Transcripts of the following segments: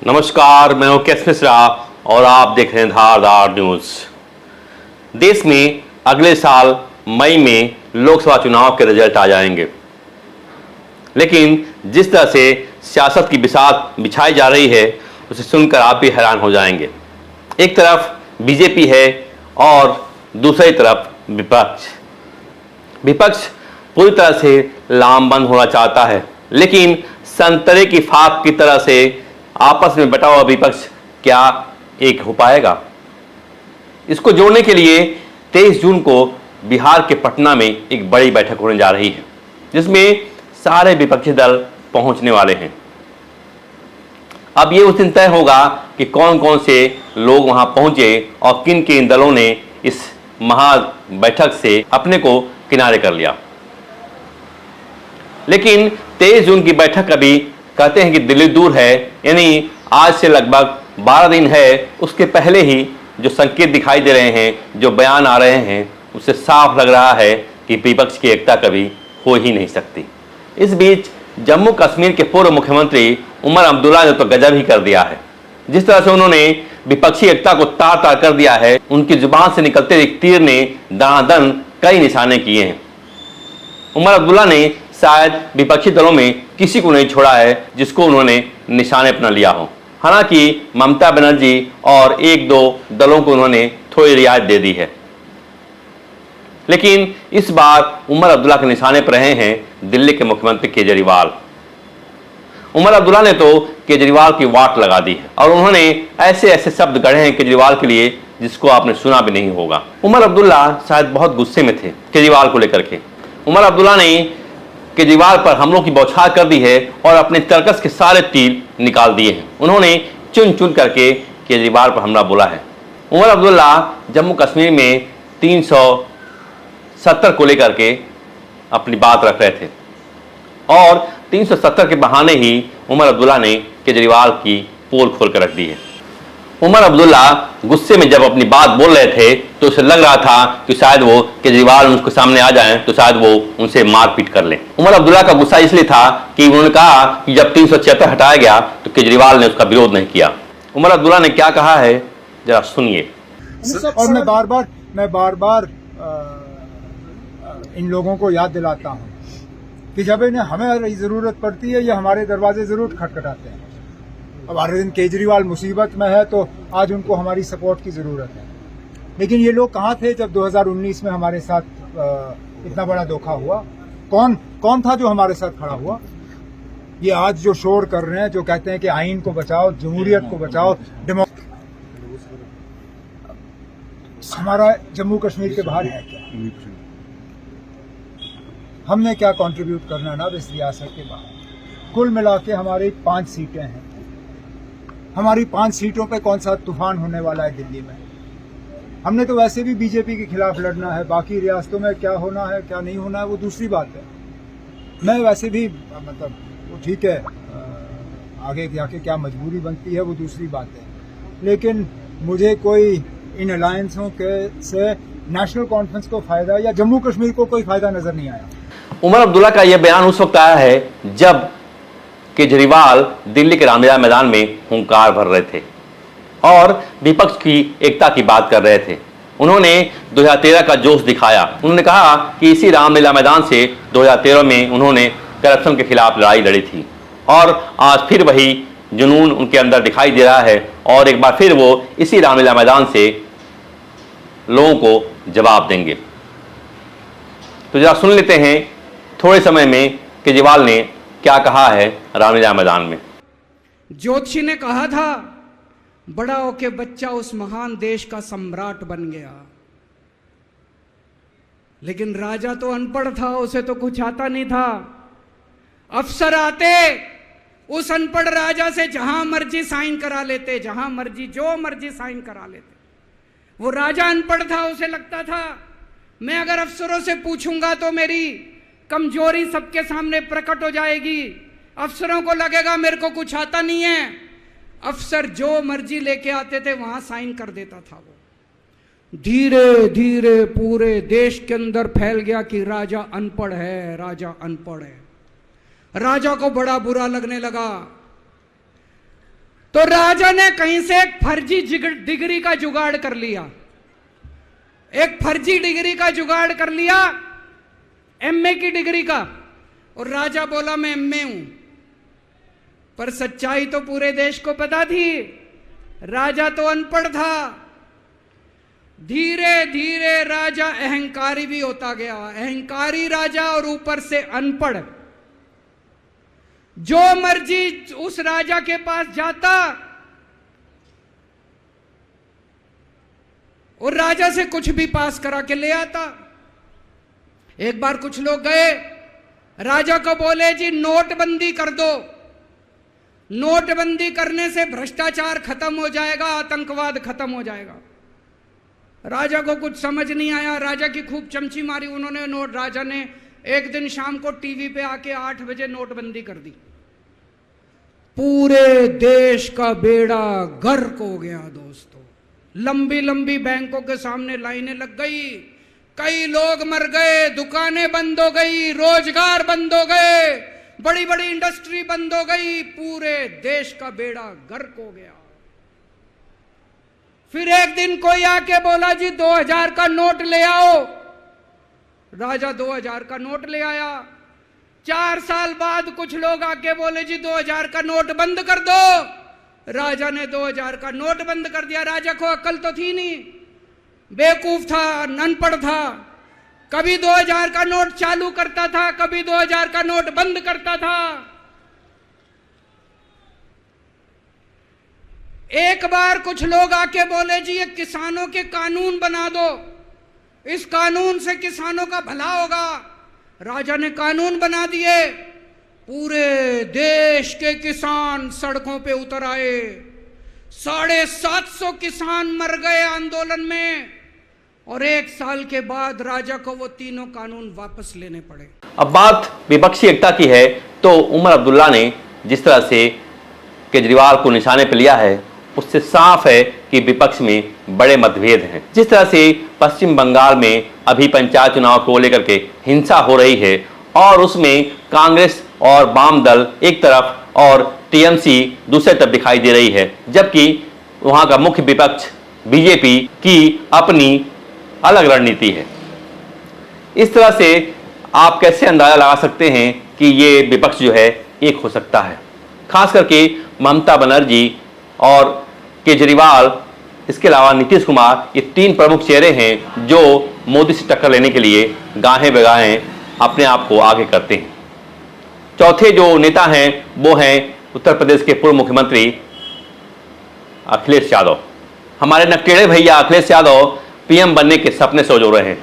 नमस्कार, मैं हूं केएस मिश्रा और आप देख रहे हैं धारदार न्यूज। देश में अगले साल मई में लोकसभा चुनाव के रिजल्ट आ जाएंगे, लेकिन जिस तरह से सियासत की बिसात बिछाई जा रही है उसे सुनकर आप भी हैरान हो जाएंगे। एक तरफ बीजेपी है और दूसरी तरफ विपक्ष पूरी तरह से लामबंद होना चाहता है, लेकिन संतरे की फाक की तरह से आपस में बटा हुआ विपक्ष क्या एक हो पाएगा? इसको जोड़ने के लिए 23 जून को बिहार के पटना में एक बड़ी बैठक होने जा रही है, जिसमें सारे विपक्षी दल पहुंचने वाले हैं। अब ये उस दिन तय होगा कि कौन कौन से लोग वहां पहुंचे और किन किन दलों ने इस महा बैठक से अपने को किनारे कर लिया। लेकिन 23 जून की बैठक अभी कहते हैं कि दिल्ली दूर है, यानी आज से लगभग 12 दिन है। उसके पहले ही जो संकेत दिखाई दे रहे हैं, जो बयान आ रहे हैं, उससे साफ लग रहा है कि विपक्ष की एकता कभी हो ही नहीं सकती। इस बीच जम्मू कश्मीर के पूर्व मुख्यमंत्री उमर अब्दुल्ला ने तो गजब ही कर दिया है। जिस तरह से उन्होंने विपक्षी एकता को तार तार कर दिया है, उनकी जुबान से निकलते एक तीर ने दनादन कई निशाने किए हैं। उमर अब्दुल्ला ने शायद विपक्षी दलों में किसी को नहीं छोड़ा है जिसको उन्होंने निशाने अपना लिया हो। हालांकि ममता बनर्जी और एक दो दलों को उन्होंने थोड़ी रियायत दे दी है, लेकिन इस बार उमर अब्दुल्ला के निशाने पर रहे हैं दिल्ली के मुख्यमंत्री केजरीवाल। उमर अब्दुल्ला ने तो केजरीवाल की वाट लगा दी है और उन्होंने ऐसे ऐसे शब्द गढ़े हैं केजरीवाल के लिए जिसको आपने सुना भी नहीं होगा। उमर अब्दुल्ला शायद बहुत गुस्से में थे केजरीवाल को लेकर के। उमर अब्दुल्ला ने केजरीवाल पर हमलों की बौछार कर दी है और अपने तर्कस के सारे तीर निकाल दिए हैं। उन्होंने चुन चुन करके केजरीवाल पर हमला बोला है। उमर अब्दुल्ला जम्मू कश्मीर में 370 को लेकर के अपनी बात रख रहे थे और 370 के बहाने ही उमर अब्दुल्ला ने केजरीवाल की पोल खोल कर रख दी है। उमर अब्दुल्ला गुस्से में जब अपनी बात बोल रहे थे तो उसे लग रहा था कि शायद वो केजरीवाल उनके सामने आ जाएं तो शायद वो उनसे मारपीट कर लें। उमर अब्दुल्ला का गुस्सा इसलिए था कि उन्होंने कहा कि जब 376 हटाया गया तो केजरीवाल ने उसका विरोध नहीं किया। उमर अब्दुल्ला ने क्या कहा है जरा सुनिए। और मैं बार बार इन लोगों को याद दिलाता हूँ कि जब इन्हें हमें जरूरत पड़ती है ये हमारे दरवाजे जरूर खटखटाते हैं। अब हर दिन केजरीवाल मुसीबत में है तो आज उनको हमारी सपोर्ट की जरूरत है, लेकिन ये लोग कहाँ थे जब 2019 में हमारे साथ इतना बड़ा धोखा हुआ? कौन था जो हमारे साथ खड़ा हुआ? ये आज जो शोर कर रहे हैं, जो कहते हैं कि आइन को बचाओ, जमहूरियत को बचाओ, हमारा जम्मू कश्मीर के बाहर है क्या? हमने क्या कंट्रीब्यूट करना ना इस रियासत के बाहर? कुल मिला के हमारी 5 सीटें हैं। हमारी 5 सीटों पे कौन सा तूफान होने वाला है दिल्ली में? हमने तो वैसे भी बीजेपी के खिलाफ लड़ना है। बाकी रियासतों में क्या होना है क्या नहीं होना है वो दूसरी बात है। मैं वैसे भी मतलब वो ठीक है, आगे जाके क्या मजबूरी बनती है वो दूसरी बात है, लेकिन मुझे कोई इन अलायंसों के से नेशनल कॉन्फ्रेंस को फायदा या जम्मू कश्मीर को कोई फायदा नजर नहीं आया। उमर अब्दुल्ला का यह बयान उस वक्त आया है जब केजरीवाल दिल्ली के रामलीला मैदान में हुंकार भर रहे थे और विपक्ष की एकता की बात कर रहे थे। उन्होंने 2013 का जोश दिखाया। उन्होंने कहा कि इसी रामलीला मैदान से 2013 में उन्होंने करप्शन के खिलाफ लड़ाई लड़ी थी और आज फिर वही जुनून उनके अंदर दिखाई दे रहा है और एक बार फिर वो इसी रामलीला मैदान से लोगों को जवाब देंगे। तो जरा सुन लेते हैं थोड़े समय में केजरीवाल ने क्या कहा है रामलीला मैदान में। ज्योतिषी ने कहा था बड़ा होके बच्चा उस महान देश का सम्राट बन गया, लेकिन राजा तो अनपढ़ था, उसे तो कुछ आता नहीं था। अफसर आते उस अनपढ़ राजा से जहां मर्जी साइन करा लेते, जहां मर्जी जो मर्जी साइन करा लेते। वो राजा अनपढ़ था, उसे लगता था मैं अगर अफसरों से पूछूंगा तो मेरी कमजोरी सबके सामने प्रकट हो जाएगी। अफसरों को लगेगा मेरे को कुछ आता नहीं है। अफसर जो मर्जी लेके आते थे वहां साइन कर देता था। वो धीरे धीरे पूरे देश के अंदर फैल गया कि राजा अनपढ़ है, राजा अनपढ़ है। राजा को बड़ा बुरा लगने लगा। तो राजा ने कहीं से एक फर्जी डिग्री का जुगाड़ कर लिया, एक फर्जी डिग्री का जुगाड़ कर लिया, एमए की डिग्री का। और राजा बोला मैं एमए हूं, पर सच्चाई तो पूरे देश को पता थी, राजा तो अनपढ़ था। धीरे धीरे राजा अहंकारी भी होता गया, अहंकारी राजा और ऊपर से अनपढ़। जो मर्जी उस राजा के पास जाता और राजा से कुछ भी पास करा के ले आता। एक बार कुछ लोग गए राजा को, बोले जी नोटबंदी कर दो, नोटबंदी करने से भ्रष्टाचार खत्म हो जाएगा, आतंकवाद खत्म हो जाएगा। राजा को कुछ समझ नहीं आया, राजा की खूब चमची मारी उन्होंने। राजा ने एक दिन शाम को टीवी पे आके 8 बजे नोटबंदी कर दी। पूरे देश का बेड़ा गर्क हो गया दोस्तों। लंबी लंबी बैंकों के सामने लाइनें लग गई, कई लोग मर गए, दुकानें बंद हो गई, रोजगार बंद हो गए, बड़ी बड़ी इंडस्ट्री बंद हो गई, पूरे देश का बेड़ा गर्क हो गया। फिर एक दिन कोई आके बोला जी 2000 का नोट ले आओ। राजा 2000 का नोट ले आया। 4 साल बाद कुछ लोग आके बोले जी 2000 का नोट बंद कर दो। राजा ने 2000 का नोट बंद कर दिया। राजा को अक्ल तो थी नहीं, बेवकूफ था, अनपढ़ था। कभी 2000 का नोट चालू करता था, कभी 2000 का नोट बंद करता था। एक बार कुछ लोग आके बोले जी ये किसानों के कानून बना दो, इस कानून से किसानों का भला होगा। राजा ने कानून बना दिए, पूरे देश के किसान सड़कों पे उतर आए। 750 किसान मर गए आंदोलन में, और 1 साल के बाद राजा को वो तीनों कानून वापस लेने पड़े। अब बात विपक्षी एकता की है तो उमर अब्दुल्ला ने जिस तरह से केजरीवाल को निशाने पर लिया है, उससे साफ है कि विपक्ष में बड़े मतभेद हैं। जिस तरह से पश्चिम बंगाल में अभी पंचायत चुनाव को लेकर के हिंसा हो रही है और उसमें कांग्रेस और वाम दल एक तरफ और टीएमसी दूसरे तरफ दिखाई दे रही है, जबकि वहां का मुख्य विपक्ष बीजेपी की अपनी अलग रणनीति है। इस तरह से आप कैसे अंदाजा लगा सकते हैं कि ये विपक्ष जो है एक हो सकता है? खास करके ममता बनर्जी और केजरीवाल, इसके अलावा नीतीश कुमार, ये 3 प्रमुख चेहरे हैं जो मोदी से टक्कर लेने के लिए गाहें बगाहें अपने आप को आगे करते हैं। चौथे जो नेता हैं वो हैं उत्तर प्रदेश के पूर्व मुख्यमंत्री अखिलेश यादव। हमारे नकटेड़े भैया अखिलेश यादव पीएम बनने के सपने सोच रहे हैं।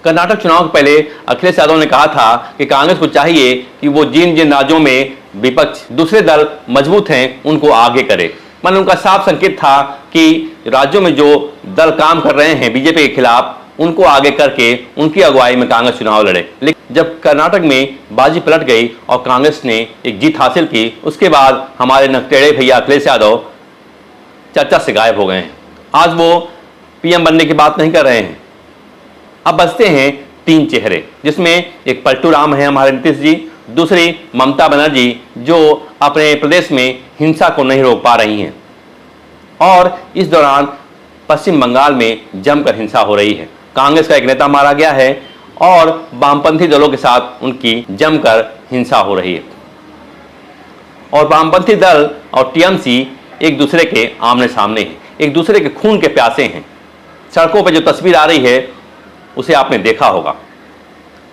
कर्नाटक चुनाव के पहले अखिलेश यादव ने कहा था कि कांग्रेस को चाहिए कि वो जिन जिन राज्यों में विपक्ष दूसरे दल मजबूत हैं उनको आगे करे। मतलब उनका साफ संकेत था कि राज्यों में जो दल काम कर रहे हैं बीजेपी के खिलाफ, उनको आगे करके उनकी अगुवाई में कांग्रेस चुनाव लड़े। लेकिन जब कर्नाटक में बाजी पलट गई और कांग्रेस ने एक जीत हासिल की, उसके बाद हमारे नकटेड़े भैया अखिलेश यादव चर्चा से गायब हो गए हैं। आज वो पीएम बनने की बात नहीं कर रहे हैं। अब बचते हैं 3 चेहरे, जिसमें एक पलटू राम है हमारे नीतीश जी, दूसरी ममता बनर्जी जो अपने प्रदेश में हिंसा को नहीं रोक पा रही हैं, और इस दौरान पश्चिम बंगाल में जमकर हिंसा हो रही है। कांग्रेस का एक नेता मारा गया है और वामपंथी दलों के साथ उनकी जमकर हिंसा हो रही है, और वामपंथी दल और टीएमसी एक दूसरे के आमने सामने हैं, एक दूसरे के खून के प्यासे हैं। सड़कों पर जो तस्वीर आ रही है उसे आपने देखा होगा।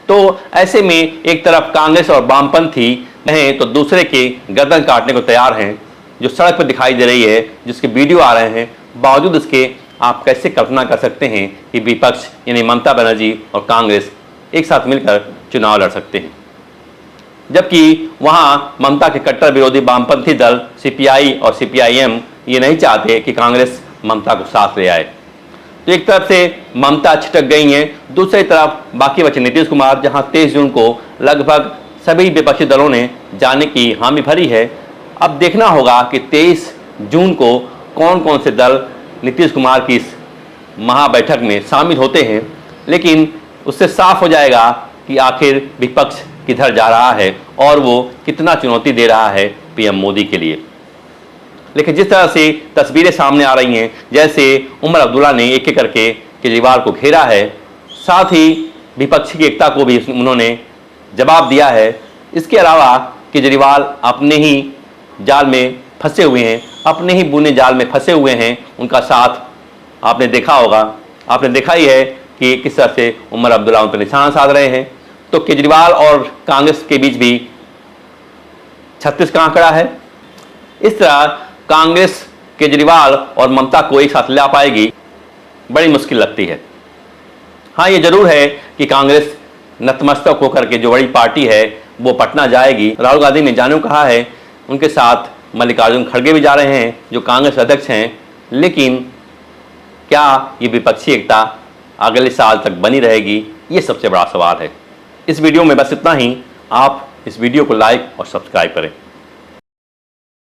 तो ऐसे में एक तरफ कांग्रेस और वामपंथी हैं तो दूसरे के गर्दन काटने को तैयार हैं। जो सड़क पर दिखाई दे रही है, जिसके वीडियो आ रहे हैं, बावजूद इसके आप कैसे कल्पना कर सकते हैं कि विपक्ष यानी ममता बनर्जी और कांग्रेस एक साथ मिलकर चुनाव लड़ सकते हैं? जबकि वहां ममता के कट्टर विरोधी वामपंथी दल सीपीआई और सीपीआईएम ये नहीं चाहते कि कांग्रेस ममता को साथ ले आए। तो एक तरफ से ममता छिटक गई हैं, दूसरी तरफ बाकी बचे नीतीश कुमार, जहां 23 जून को लगभग सभी विपक्षी दलों ने जाने की हामी भरी है। अब देखना होगा कि 23 जून को कौन कौन से दल नीतीश कुमार की इस महाबैठक में शामिल होते हैं, लेकिन उससे साफ हो जाएगा कि आखिर विपक्ष किधर जा रहा है और वो कितना चुनौती दे रहा है पीएम मोदी के लिए। लेकिन जिस तरह से तस्वीरें सामने आ रही हैं, जैसे उमर अब्दुल्ला ने एक एक करके केजरीवाल को घेरा है, साथ ही विपक्ष की एकता को भी उन्होंने जवाब दिया है। इसके अलावा केजरीवाल अपने ही जाल में फंसे हुए हैं, अपने ही बुने जाल में फंसे हुए हैं। उनका साथ आपने देखा होगा, आपने देखा ही है कि किस तरह से उमर अब्दुल्ला उन पर निशाना साध रहे हैं। तो केजरीवाल और कांग्रेस के बीच भी 36 का आंकड़ा है। इस तरह कांग्रेस केजरीवाल और ममता को एक साथ ला पाएगी, बड़ी मुश्किल लगती है। हाँ, ये जरूर है कि कांग्रेस नतमस्तक होकर के जो बड़ी पार्टी है वो पटना जाएगी। राहुल गांधी ने जानू कहा है, उनके साथ मल्लिकार्जुन खड़गे भी जा रहे हैं जो कांग्रेस अध्यक्ष हैं। लेकिन क्या ये विपक्षी एकता अगले साल तक बनी रहेगी, ये सबसे बड़ा सवाल है। इस वीडियो में बस इतना ही। आप इस वीडियो को लाइक और सब्सक्राइब करें।